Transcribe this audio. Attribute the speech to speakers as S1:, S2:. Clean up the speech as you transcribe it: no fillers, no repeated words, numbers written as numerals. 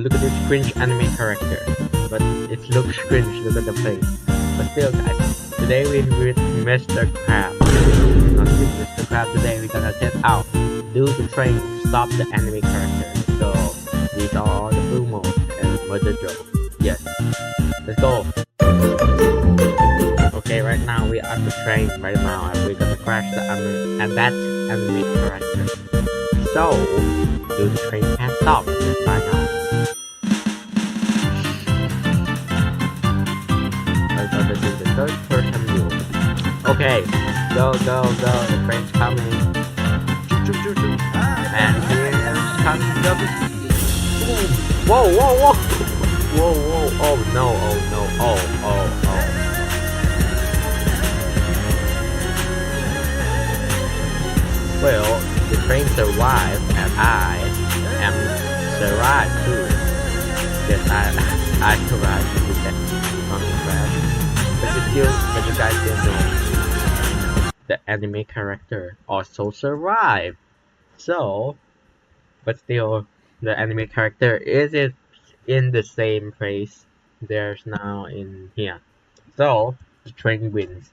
S1: look at this cringe anime character. But it looks cringe, look at the face. But still guys, today we're with Mr. Crab. Not with Mr. Crab today, we're gonna set out, do the train, stop the anime character. So these are all the blue modes and Murder Joe. Yes. Let's go. Okay, right now we are at the train right now and we're gonna crash the anime character. So, do the train can't stop. Let's find out. We're gonna do the third person view. Okay, go, the train's coming. And here's coming the Whoa, oh no, oh. Well, the train survived and I am survived too. Yes, I survived with that crash. But you guys didn't know the anime character also survived. So, but still, the anime character isn't in the same place. There's now in here. So, the train wins.